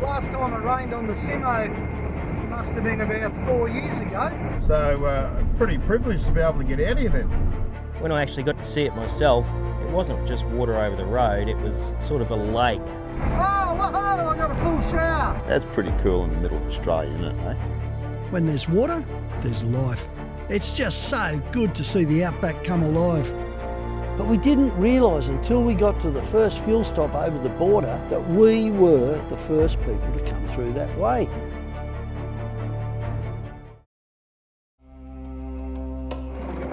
Last time it rained on the Simo must have been about 4 years ago. So pretty privileged to be able to get out here then. When I actually got to see it myself, it wasn't just water over the road, it was sort of a lake. Oh, whoa, I got a full shower. That's pretty cool in the middle of Australia, isn't it, eh? When there's water, there's life. It's just so good to see the Outback come alive. But we didn't realise until we got to the first fuel stop over the border that we were the first people to come through that way.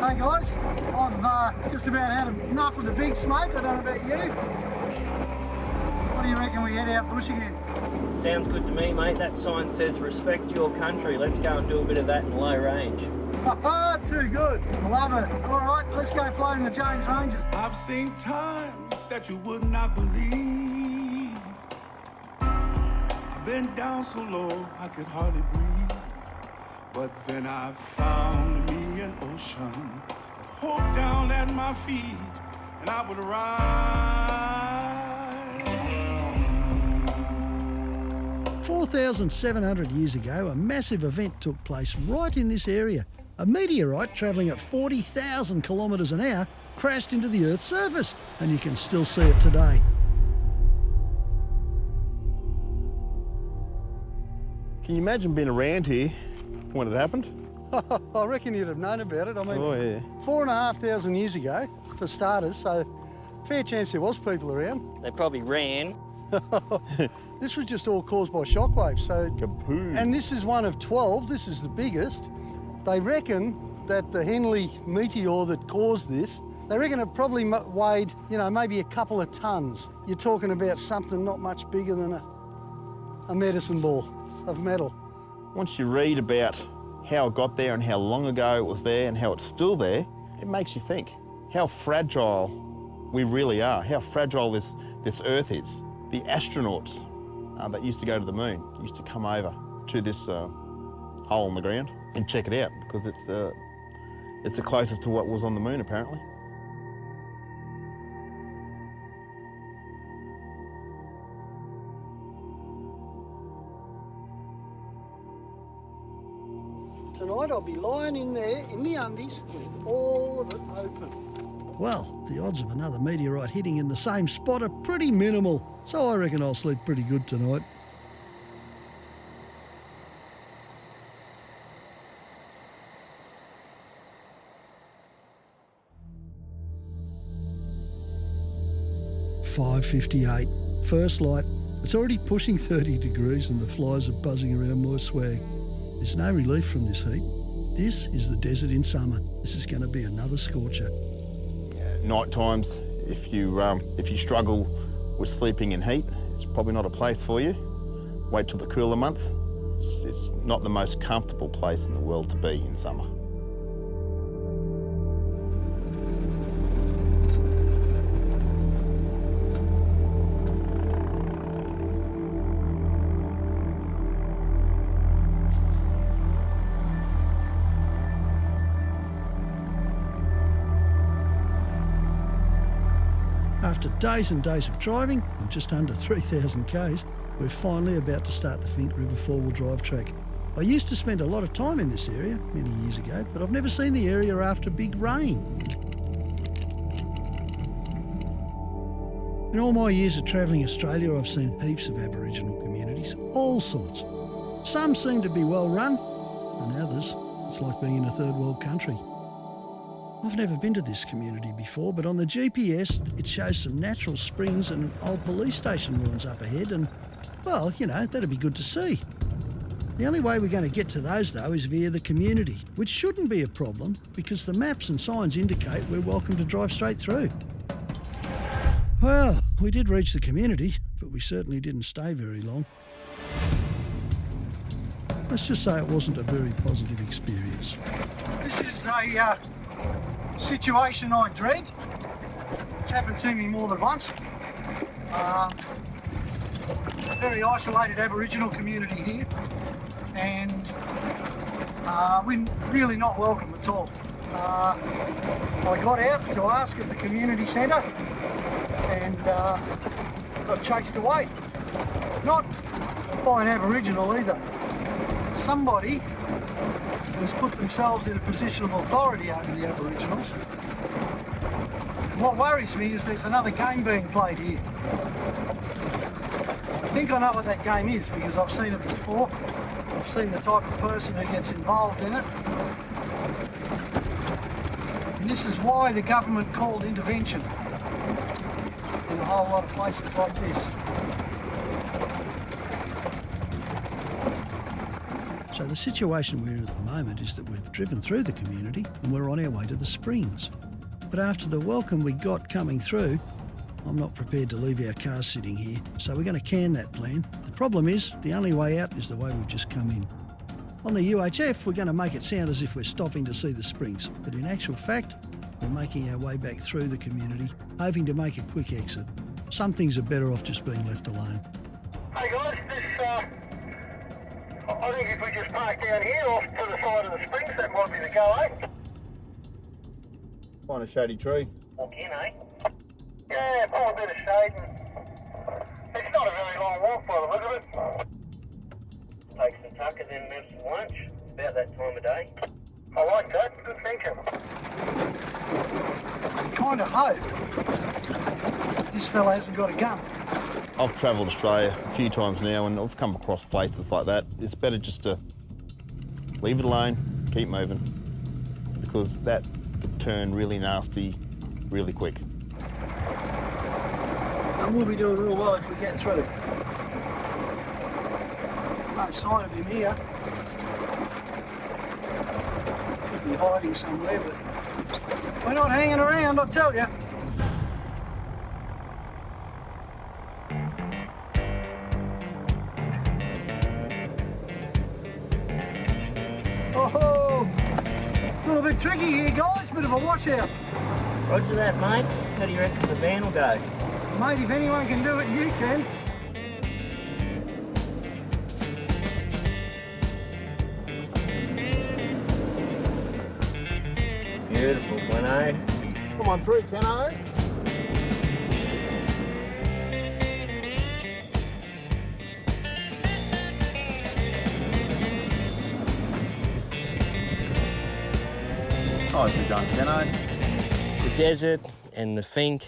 Hey guys, I've just about had enough of the big smoke. I don't know about you. What do you reckon we head out bush again? Sounds good to me, mate. That sign says respect your country. Let's go and do a bit of that in low range. Too good. I love it. All right, let's go floating the James Ranges. I've seen times that you would not believe. I've been down so low I could hardly breathe. But then I found me an ocean of hope down at my feet, and I would rise. 4,700 years ago, a massive event took place right in this area. A meteorite travelling at 40,000 kilometres an hour crashed into the Earth's surface, and you can still see it today. Can you imagine being around here when it happened? I reckon you'd have known about it. I mean, Oh, yeah. 4,500 years ago, for starters, so fair chance there was people around. They probably ran. This was just all caused by shockwaves, so... Kaboom. And this is one of 12, this is the biggest. They reckon that the Henley meteor that caused this, they reckon it probably weighed, you know, maybe a couple of tonnes. You're talking about something not much bigger than a medicine ball of metal. Once you read about how it got there and how long ago it was there and how it's still there, it makes you think how fragile we really are, how fragile this Earth is. The astronauts that used to go to the moon used to come over to this hole in the ground and check it out because it's the closest to what was on the moon apparently. Tonight I'll be lying in there in my undies with all of it open. Well, the odds of another meteorite hitting in the same spot are pretty minimal, so I reckon I'll sleep pretty good tonight. "5:58, first light. It's already pushing 30 degrees and the flies are buzzing around my swag. There's no relief from this heat. This is the desert in summer. This is going to be another scorcher. Night times, if you struggle with sleeping in heat, it's probably not a place for you. Wait till the cooler months. It's not the most comfortable place in the world to be in summer. After days and days of driving, and just under 3,000 k's, we're finally about to start the Finke River four-wheel drive track. I used to spend a lot of time in this area many years ago, but I've never seen the area after big rain. In all my years of travelling Australia, I've seen heaps of Aboriginal communities, all sorts. Some seem to be well run, and others, it's like being in a third world country. I've never been to this community before, but on the GPS it shows some natural springs and old police station ruins up ahead and, well, you know, that'd be good to see. The only way we're going to get to those, though, is via the community, which shouldn't be a problem because the maps and signs indicate we're welcome to drive straight through. Well, we did reach the community, but we certainly didn't stay very long. Let's just say it wasn't a very positive experience. This is a situation I dread. It's happened to me more than once. Very isolated Aboriginal community here, and we're really not welcome at all. I got out to ask at the community centre and got chased away. Not by an Aboriginal either. Somebody has put themselves in a position of authority over the Aboriginals. What worries me is there's another game being played here. I think I know what that game is because I've seen it before. I've seen the type of person who gets involved in it. And this is why the government called intervention in a whole lot of places like this. So the situation we're in at the moment is that we've driven through the community and we're on our way to the springs. But after the welcome we got coming through, I'm not prepared to leave our cars sitting here, so we're going to can that plan. The problem is, the only way out is the way we've just come in. On the UHF, we're going to make it sound as if we're stopping to see the springs, but in actual fact, we're making our way back through the community, hoping to make a quick exit. Some things are better off just being left alone. Hey guys, I think if we just park down here off to the side of the springs, that might be the go, eh? Find a shady tree. Walk in, eh? Yeah, pull a bit of shade and it's not a very long walk by the look of it. Take some tuck and then have some lunch. It's about that time of day. I like that, good thinking. I kind of hope this fella hasn't got a gun. I've travelled Australia a few times now and I've come across places like that. It's better just to leave it alone, keep moving, because that could turn really nasty really quick. And we'll be doing real well if we get through. No sign of him here. Could be hiding somewhere, but we're not hanging around, I tell you. Oh, a little bit tricky here, guys. Bit of a washout. Roger that, mate. How do you reckon the van will go? Mate, if anyone can do it, you can. Beautiful, Gleno. Come on through, Kenno. Nicely done, Kenno. The desert and the Finke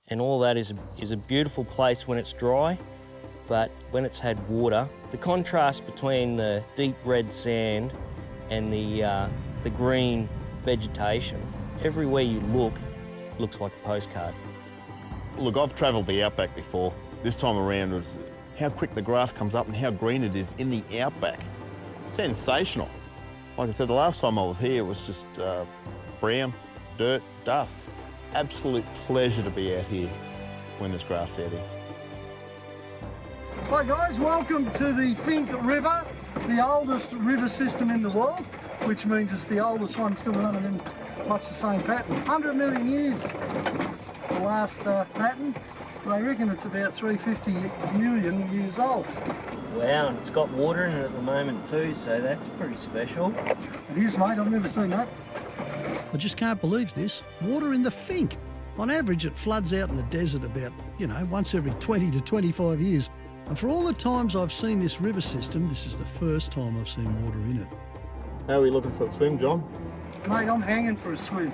and all that is a beautiful place when it's dry, but when it's had water, the contrast between the deep red sand and the green vegetation, everywhere you look, looks like a postcard. Look, I've travelled the Outback before. This time around was how quick the grass comes up and how green it is in the Outback. Sensational. Like I said, the last time I was here, it was just brown, dirt, dust. Absolute pleasure to be out here when there's grass out here. Hi guys, welcome to the Finke River, the oldest river system in the world, which means it's the oldest one still running in much the same pattern. 100 million years, the last pattern. They reckon it's about 350 million years old. Wow, and it's got water in it at the moment too, so that's pretty special. It is, mate, I've never seen that. I just can't believe this. Water in the Finke. On average, it floods out in the desert about, once every 20 to 25 years. And for all the times I've seen this river system, this is the first time I've seen water in it. How are we looking for a swim, John? Mate, I'm hanging for a swim.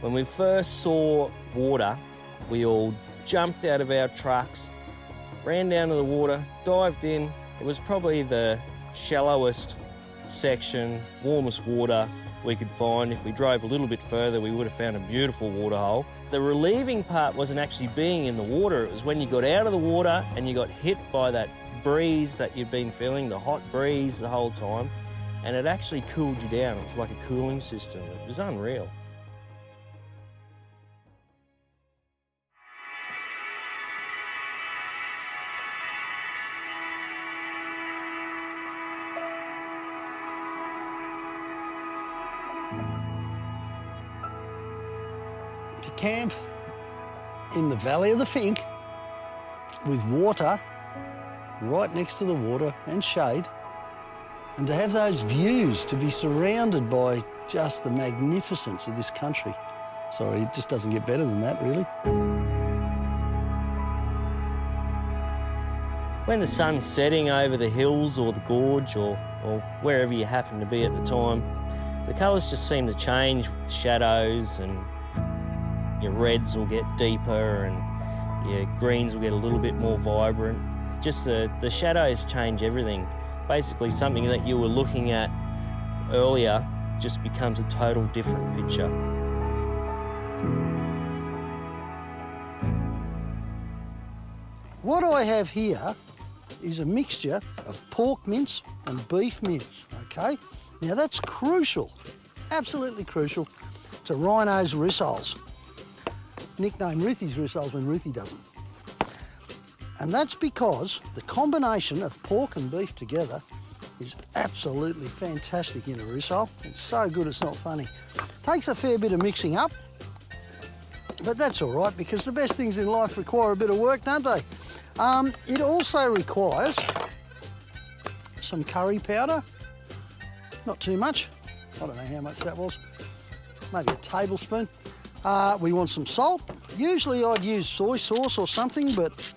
When we first saw water, we all jumped out of our trucks, ran down to the water, dived in. It was probably the shallowest section, warmest water we could find. If we drove a little bit further, we would have found a beautiful waterhole. The relieving part wasn't actually being in the water, it was when you got out of the water and you got hit by that breeze that you've been feeling, the hot breeze the whole time, and it actually cooled you down. It was like a cooling system. It was unreal. To camp in the valley of the Finke with water right next to the water and shade, and to have those views, to be surrounded by just the magnificence of this country. Sorry, it just doesn't get better than that, really. When the sun's setting over the hills or the gorge or wherever you happen to be at the time, the colours just seem to change with the shadows, and your reds will get deeper and your greens will get a little bit more vibrant. Just the shadows change everything. Basically, something that you were looking at earlier just becomes a total different picture. What I have here is a mixture of pork mince and beef mince, okay? Now that's crucial, absolutely crucial to Rhino's rissoles. Nicknamed Roothy's rissoles when Roothy does them. And that's because the combination of pork and beef together is absolutely fantastic in a rissole. It's so good it's not funny. Takes a fair bit of mixing up, but that's all right because the best things in life require a bit of work, don't they? It also requires some curry powder, not too much. I don't know how much that was, maybe a tablespoon. We want some salt. Usually I'd use soy sauce or something, but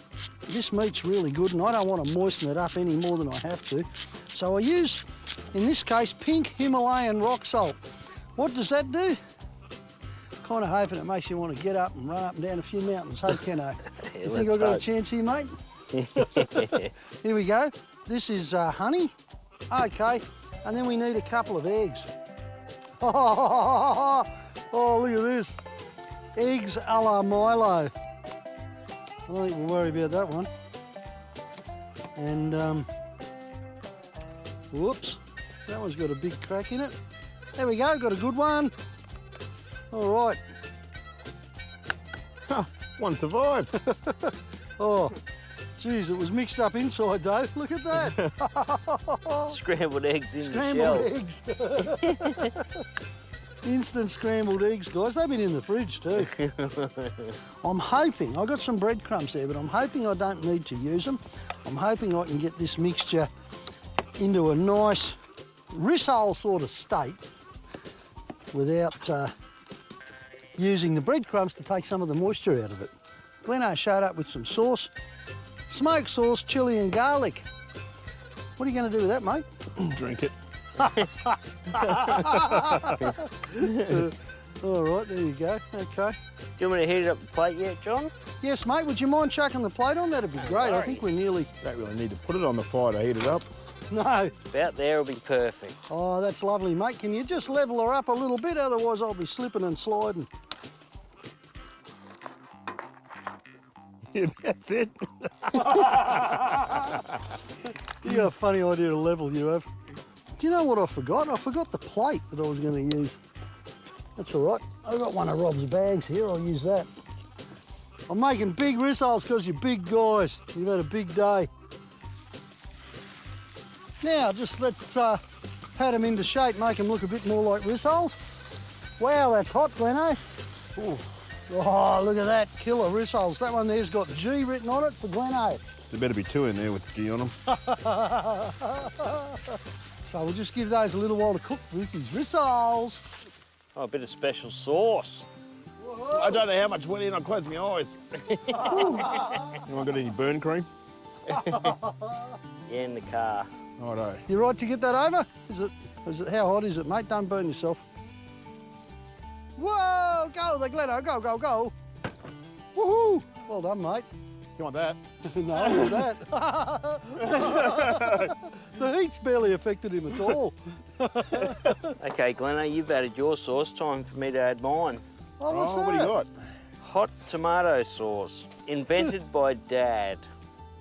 this meat's really good and I don't want to moisten it up any more than I have to. So I use, in this case, pink Himalayan rock salt. What does that do? Kind of hoping it makes you want to get up and run up and down a few mountains. Hey, Kenno, you think I've got a chance here, mate? Here we go. This is honey. Okay, and then we need a couple of eggs. Oh, look at this. Eggs a la Milo. I don't think we'll worry about that one. And, whoops, that one's got a big crack in it. There we go, got a good one. All right. Huh, one survived. Oh, geez, it was mixed up inside though. Look at that. Scrambled eggs in Scrambled the shell. eggs. Instant scrambled eggs, guys. They've been in the fridge too. I'm hoping, I've got some breadcrumbs there, but I'm hoping I don't need to use them. I'm hoping I can get this mixture into a nice rissole sort of state without using the breadcrumbs to take some of the moisture out of it. Gleno showed up with some sauce, smoked sauce, chilli and garlic. What are you going to do with that, mate? Drink it. All right, there you go. Okay. Do you want me to heat it up the plate yet, John? Yes, mate. Would you mind chucking the plate on? That'd be great. I think we're nearly... Don't really need to put it on the fire to heat it up. No. About there will be perfect. Oh, that's lovely, mate. Can you just level her up a little bit? Otherwise, I'll be slipping and sliding. Yeah, that's it. You got a funny idea to level, you have. Do you know what I forgot? I forgot the plate that I was going to use. That's all right. I've got one of Rob's bags here. I'll use that. I'm making big rissoles because you're big guys. You've had a big day. Now, just let's pat them into shape, make them look a bit more like rissoles. Wow, that's hot, Gleno. Ooh. Oh, look at that, killer rissoles. That one there's got G written on it for Gleno. There better be two in there with G on them. So we'll just give those a little while to cook with these rissoles. Oh, a bit of special sauce. I don't know how much went in, I closed my eyes. Anyone got any burn cream? Yeah, in the car. Righto. You right to get that over? Is it, how hot is it, mate? Don't burn yourself. Whoa, go the Gleno, go, go, go. Woohoo! Well done, mate. You want that? No, I want that. The heat's barely affected him at all. Okay, Gleno, you've added your sauce. Time for me to add mine. Oh, what's that? What do you got? Hot tomato sauce, invented by Dad.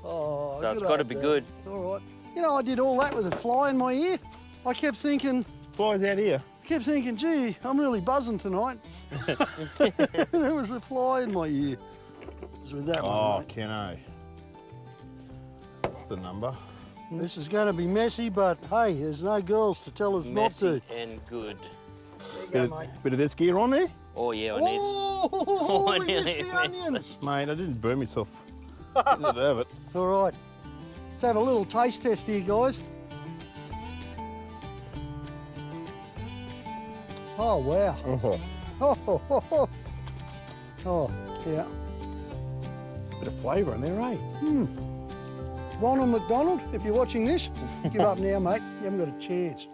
Oh, So it's good got to old be Dad. good. All right. You know, I did all that with a fly in my ear. I kept thinking, Flies out here. gee, I'm really buzzing tonight. There was a fly in my ear. It was with that one, Oh, mate. Kenno. That's the number. This is going to be messy, but hey, there's no girls to tell us not to. Messy and good. There you go, mate. Bit of this gear on there? Oh, yeah, I need... Oh, I we nearly missed the missed onions. Mate, I didn't burn myself. Getting it out of it. All right, let's have a little taste test here, guys. Oh, wow. Oh, Oh, oh, yeah. bit of flavour in there, eh? Ronald McDonald, if you're watching this, give up now, mate. You haven't got a chance.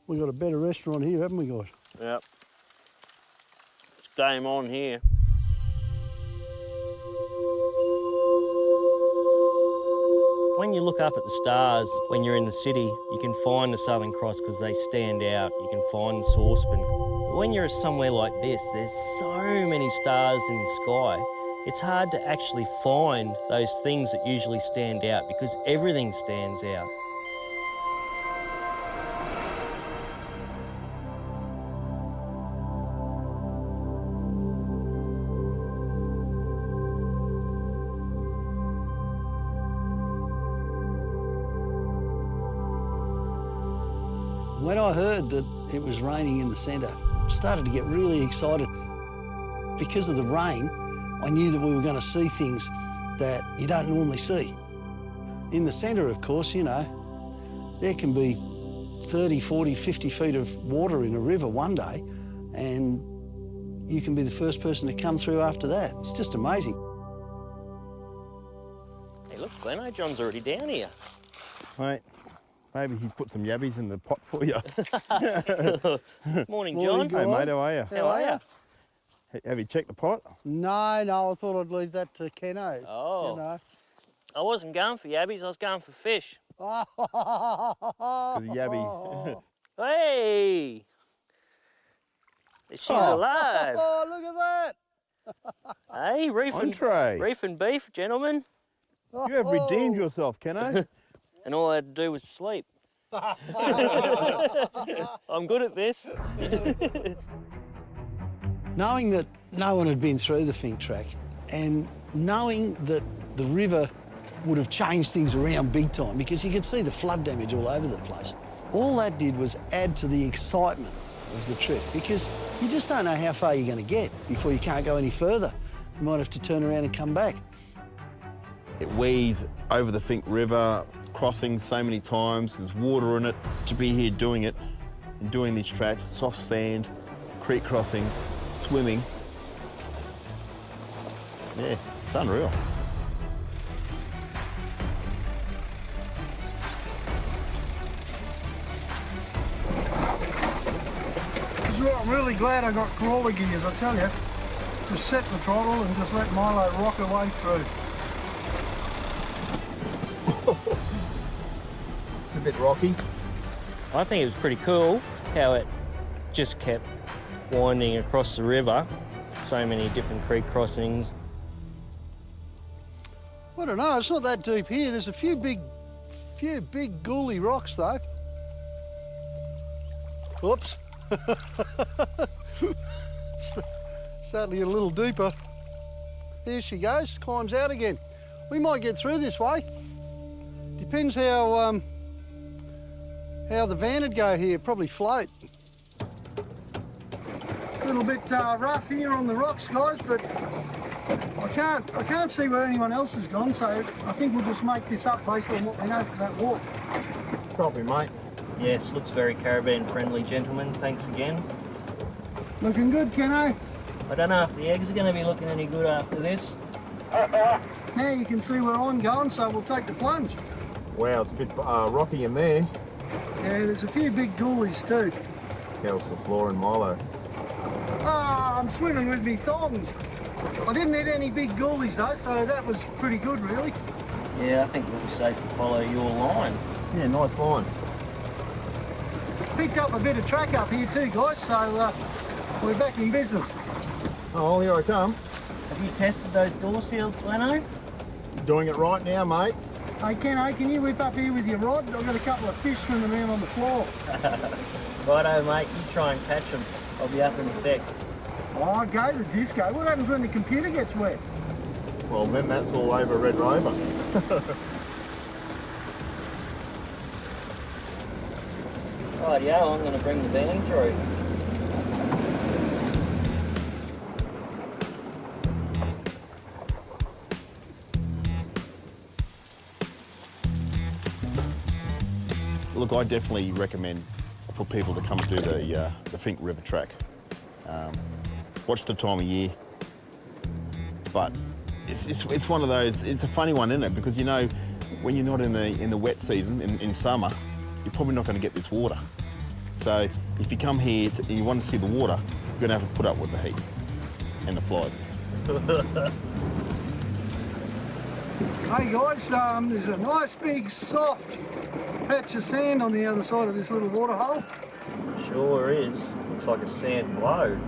We've got a better restaurant here, haven't we, guys? Yep. It's game on here. When you look up at the stars, when you're in the city, you can find the Southern Cross because they stand out. You can find the saucepan. But when you're somewhere like this, there's so many stars in the sky. It's hard to actually find those things that usually stand out because everything stands out. When I heard that it was raining in the centre, I started to get really excited. Because of the rain, I knew that we were going to see things that you don't normally see. In the centre, of course, you know, there can be 30, 40, 50 feet of water in a river one day, and you can be the first person to come through after that. It's just amazing. Hey, look, Gleno, John's already down here. Mate, maybe he put some yabbies in the pot for you. Morning, Morning, John. guys. Hey, mate, how are you? How are you? Have you checked the pot? No, I thought I'd leave that to Kenno. Oh. You know. I wasn't going for yabbies, I was going for fish. Because yabby. Hey! She's alive. Oh, look at that. Hey, Entree. reef and beef, gentlemen. You have redeemed yourself, Kenno. And all I had to do was sleep. I'm good at this. Knowing that no one had been through the Finke track and knowing that the river would have changed things around big time because you could see the flood damage all over the place. All that did was add to the excitement of the trip because you just don't know how far you're going to get before you can't go any further. You might have to turn around and come back. It weaves over the Finke River, crossing so many times, there's water in it. To be here doing it and doing these tracks, soft sand, creek crossings, swimming. Yeah, it's unreal. I'm really glad I got crawler gears, I tell you. Just set the throttle and just let Milo rock away through. It's a bit rocky. I think it was pretty cool how it just kept winding across the river. So many different creek crossings. I don't know, it's not that deep here. There's a few big ghouly rocks though. Oops. Starting to get a little deeper. There she goes, climbs out again. We might get through this way. Depends how the van would go here, probably float. A little bit rough here on the rocks, guys, but I can't see where anyone else has gone, so I think we'll just make this up based on what we know for that walk. Probably, mate. Yes, looks very caravan friendly, gentlemen. Thanks again. Looking good, Kenno. I don't know if the eggs are going to be looking any good after this. Now you can see where I'm going, so we'll take the plunge. Wow, it's a bit rocky in there. Yeah, there's a few big ghoulies too. How's the floor and Milo? Ah, I'm swimming with me thongs. I didn't hit any big ghoulies though, so that was pretty good really. Yeah, I think we'll be safe to follow your line. Yeah, nice line. Picked up a bit of track up here too, guys, so we're back in business. Oh, here I come. Have you tested those door seals, Gleno? Doing it right now, mate. Hey Kenno, can you whip up here with your rod? I've got a couple of fish swimming around on the floor. Righto, mate, you try and catch them. I'll be up in a sec. Oh, go the disco. What happens when the computer gets wet? Well, then that's all over Red Rover. Rightio, I'm going to bring the van through. Look, I definitely recommend for people to come and do the Finke River track. Watch the time of year, but it's one of those. It's a funny one, isn't it? Because you know, when you're not in the wet season, in summer, you're probably not going to get this water. So if you come here and you want to see the water, you're going to have to put up with the heat and the flies. Hey guys, there's a nice big soft patch of sand on the other side of this little water hole. Sure is. Looks like a sand blow.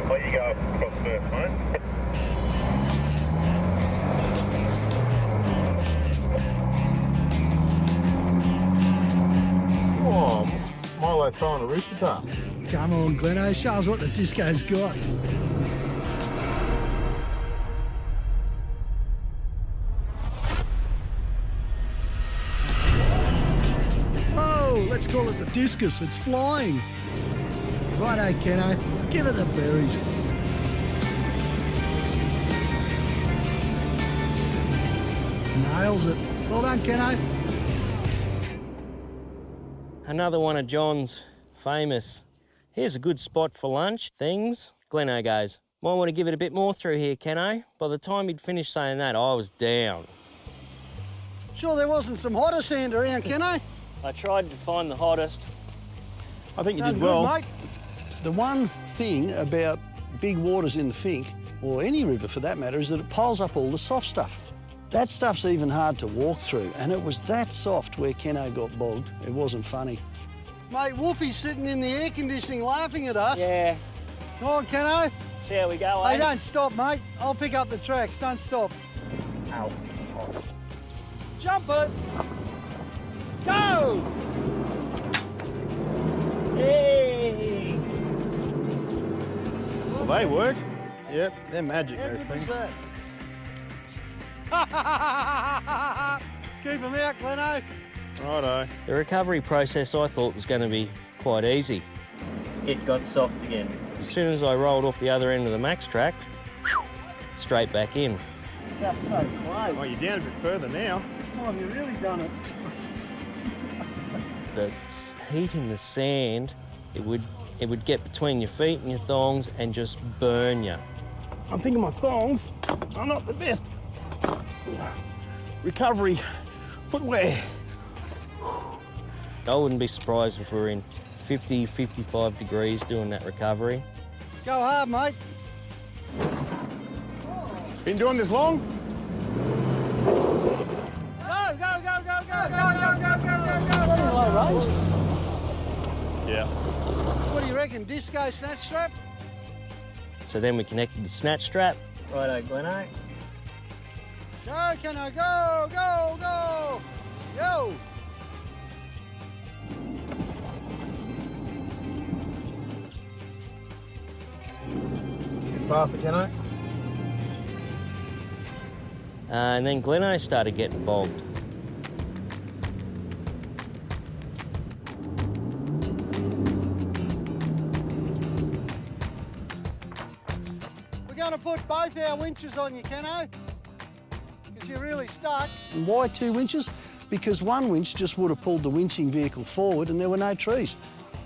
Well, you go across first, mate. Oh, Milo throwing a rooster tail. Come on, Gleno, show us what the disco's got. Oh, let's call it the discus. It's flying. Righto, Kenno. Give it the berries. Nails it. Well done, Kenno. Another one of John's famous, here's a good spot for lunch things. Gleno goes, might want to give it a bit more through here, Kenno. By the time he'd finished saying that, I was down. Sure there wasn't some hotter sand around, Kenno? I tried to find the hottest. I think you Done did good, well. mate. The one thing about big waters in the Finke, or any river for that matter, is that it piles up all the soft stuff. That stuff's even hard to walk through, and it was that soft where Kenno got bogged. It wasn't funny. Mate, Wolfie's sitting in the air conditioning laughing at us. Yeah, Come on, Kenno. see how we go, Hey, eh? don't stop, mate. I'll pick up the tracks. Don't stop. Ow. Jump it. Go! Hey! Well, they work. Yep, they're magic, How those good was things. that? Keep them out, Gleno. Righto. The recovery process I thought was going to be quite easy. It got soft again. As soon as I rolled off the other end of the max track, straight back in. Just so close. Oh, you're down a bit further now. This time you've really done it. The heat in the sand, it would get between your feet and your thongs and just burn you. I'm thinking my thongs are not the best. Recovery footwear. I wouldn't be surprised if we were in 50, 55 degrees doing that recovery. Go hard, mate. Been doing this long? Go, go, go, go, go, go, go, go, go, go, go. Low range. Yeah. What do you reckon? Disco snatch strap? So then we connected the snatch strap. Righto, Gleno. Go, Kenno, go, go, go. Yo. Faster, Kenno. And then Gleno started getting bogged. We're going to put both our winches on you, Kenno, because you're really stuck. And why 2 winches? Because one winch just would have pulled the winching vehicle forward and there were no trees.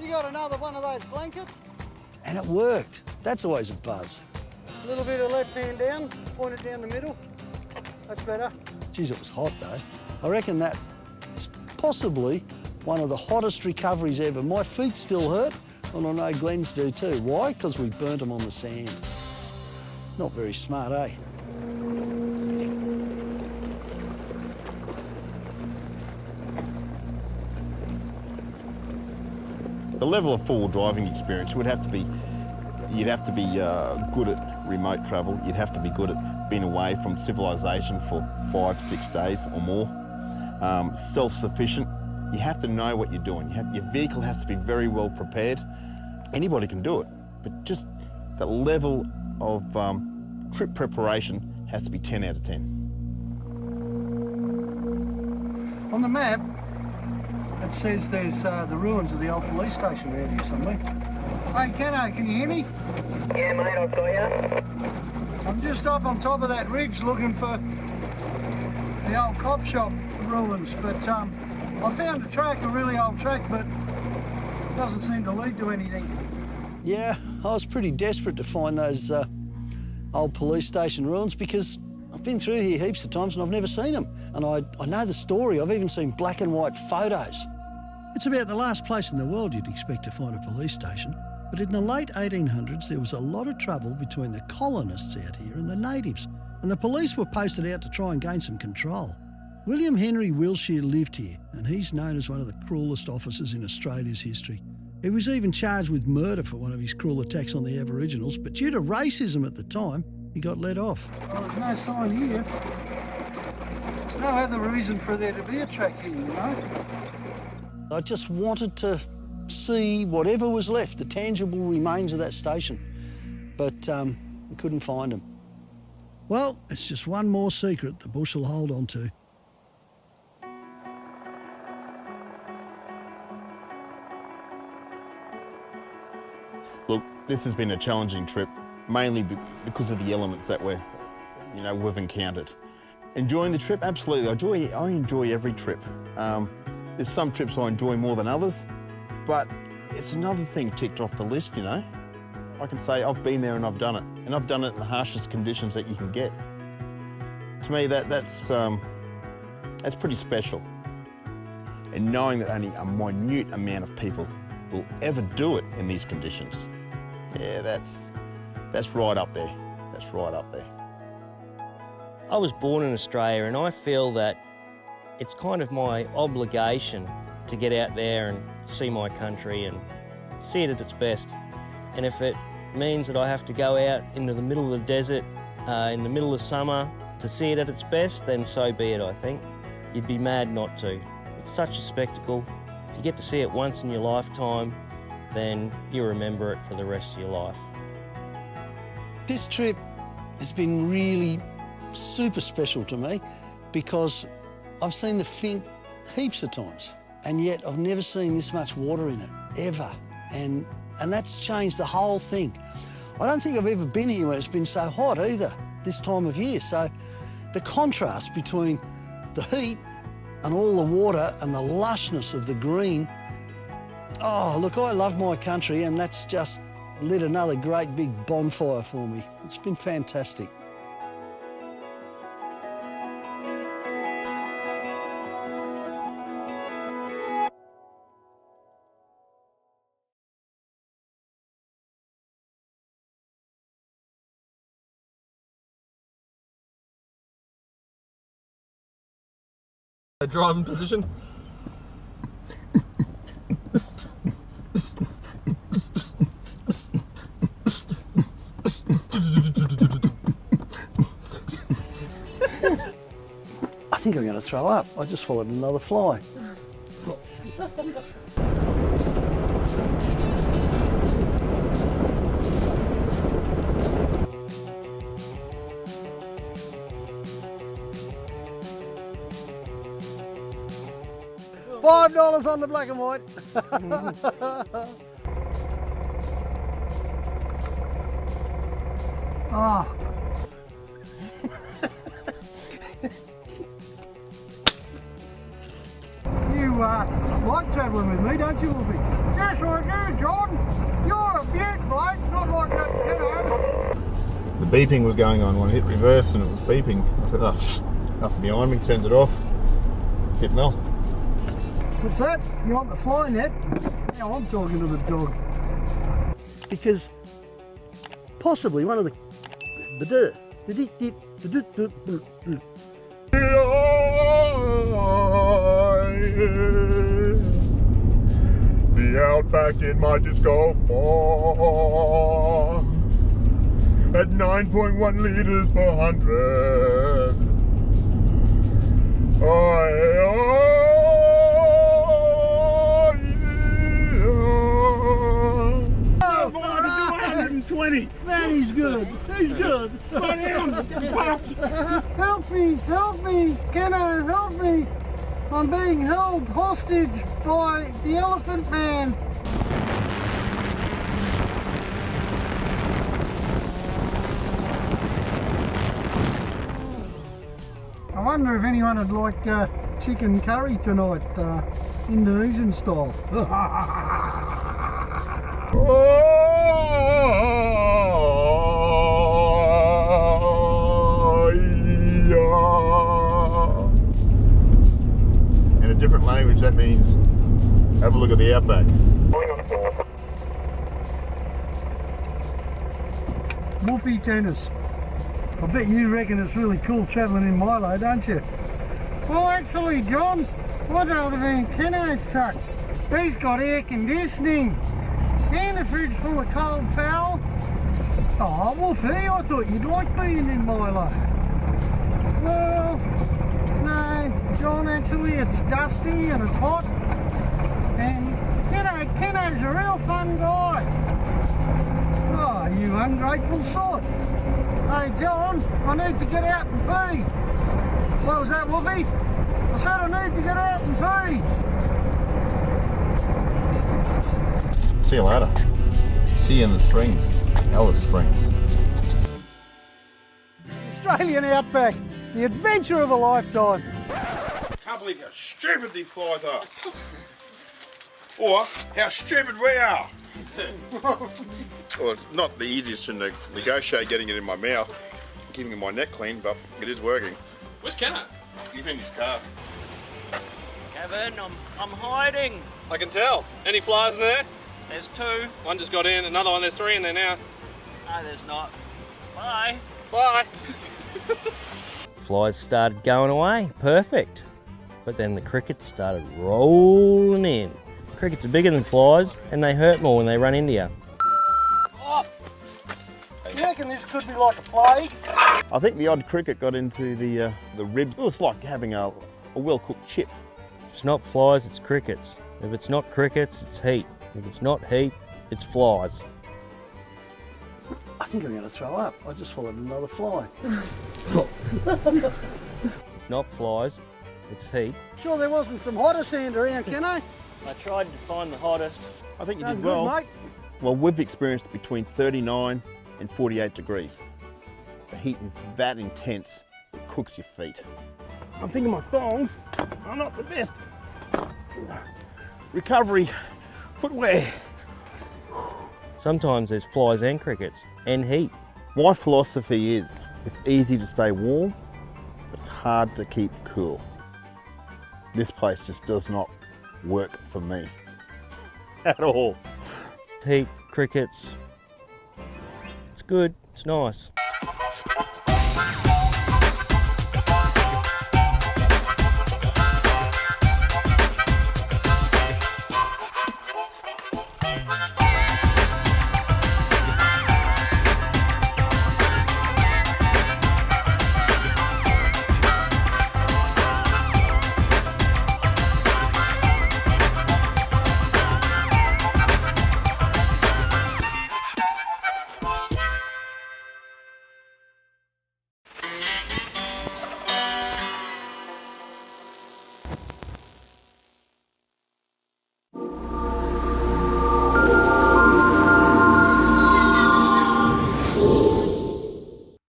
You got another one of those blankets? And it worked. That's always a buzz. A little bit of left hand down, point it down the middle. That's better. Geez, it was hot though. I reckon that is possibly one of the hottest recoveries ever. My feet still hurt, and I know Glen's do too. Why? Because we burnt them on the sand. Not very smart, eh? The level of four-wheel driving experience would have to be, you'd have to be good at remote travel. You'd have to be good at being away from civilization for 5, 6 days or more. Self-sufficient. You have to know what you're doing. Your vehicle has to be very well prepared. Anybody can do it, but just the level of trip preparation has to be 10 out of 10. On the map, it says there's the ruins of the old police station around here somewhere. Hey, Kenno, can you hear me? Yeah, mate, I've got you. I'm just up on top of that ridge looking for the old cop shop ruins, but I found a track, a really old track, but it doesn't seem to lead to anything. Yeah, I was pretty desperate to find those old police station ruins because I've been through here heaps of times and I've never seen them. And I know the story. I've even seen black and white photos. It's about the last place in the world you'd expect to find a police station, but in the late 1800s there was a lot of trouble between the colonists out here and the natives, and the police were posted out to try and gain some control. William Henry Wilshire lived here, and he's known as one of the cruelest officers in Australia's history. He was even charged with murder for one of his cruel attacks on the Aboriginals, but due to racism at the time, he got let off. Well, there's no sign here. There's no other reason for there to be a track here, you know? I just wanted to see whatever was left, the tangible remains of that station, but we couldn't find them. Well, it's just one more secret the bush will hold on to. Look, this has been a challenging trip, mainly because of the elements that we've encountered. Enjoying the trip? Absolutely. I enjoy every trip. There's some trips I enjoy more than others, but it's another thing ticked off the list, you know. I can say I've been there and I've done it, and I've done it in the harshest conditions that you can get. To me, that's pretty special. And knowing that only a minute amount of people will ever do it in these conditions, yeah, that's right up there. That's right up there. I was born in Australia and I feel that it's kind of my obligation to get out there and see my country and see it at its best. And if it means that I have to go out into the middle of the desert in the middle of summer to see it at its best, then so be it, I think. You'd be mad not to. It's such a spectacle. If you get to see it once in your lifetime, then you remember it for the rest of your life. This trip has been really super special to me because I've seen the Finke heaps of times, and yet I've never seen this much water in it, ever. And that's changed the whole thing. I don't think I've ever been here when it's been so hot either, this time of year. So the contrast between the heat and all the water and the lushness of the green. Oh, look, I love my country, and that's just lit another great big bonfire for me. It's been fantastic. Driving position. I think I'm going to throw up. I just followed another fly. $5 on the black and white. Oh. You like travelling with me, don't you, Roothy? Yes, I do, John. You're a beaut, mate. Not like that, you know. The beeping was going on when I hit reverse and it was beeping. I said, oh, nothing behind me, turns it off, hit Mel. What's that? You want the fly net? Now I'm talking to the dog. Because possibly one of the Outback in my disco farm at 9.1 litres per 100. Oh, 120. Man, he's good. He's good. Help me, Kenno, help me. I'm being held hostage by the Elephant Man. I wonder if anyone would like chicken curry tonight, Indonesian style. different language, that means have a look at the Outback. Whoopee tennis. I bet you reckon it's really cool travelling in Milo, don't you? Well, actually, John, I'd rather be in Kenno's truck. He's got air conditioning and a fridge full of cold fowl. Oh, Woofy, I thought you'd like being in Milo. Well, no, John, actually, it's dusty and it's hot. And, you know, Kenno's a real fun guy. Oh, you ungrateful sod. Hey, John, I need to get out and pee. What was that, Woofy? I said I need to get out and pee. See you later. See you in the Springs, Alice Springs. Australian Outback, the adventure of a lifetime. Can't believe how stupid these flies are. Or how stupid we are. Well, it's not the easiest to negotiate getting it in my mouth, keeping my neck clean, but it is working. Where's Kenno? He's in his car. Kevin, I'm hiding. I can tell. Any flies in there? There's two. One just got in, another one, there's three in there now. No, there's not. Bye. Bye. Flies started going away, perfect. But then the crickets started rolling in. Crickets are bigger than flies and they hurt more when they run into you. You reckon this could be like a plague? I think the odd cricket got into the ribs. It was like having a well-cooked chip. If it's not flies, it's crickets. If it's not crickets, it's heat. If it's not heat, it's flies. I think I'm going to throw up. I just swallowed another fly. It's not flies, it's heat. Sure there wasn't some hotter sand around, Kenno? I tried to find the hottest. I think you Done did good, well. mate. Well, we've experienced between 39 and 48 degrees. The heat is that intense, it cooks your feet. I'm thinking my thongs are not the best. Recovery footwear. Sometimes there's flies and crickets and heat. My philosophy is, it's easy to stay warm, it's hard to keep cool. This place just does not work for me at all. Heat, crickets. It's good, it's nice.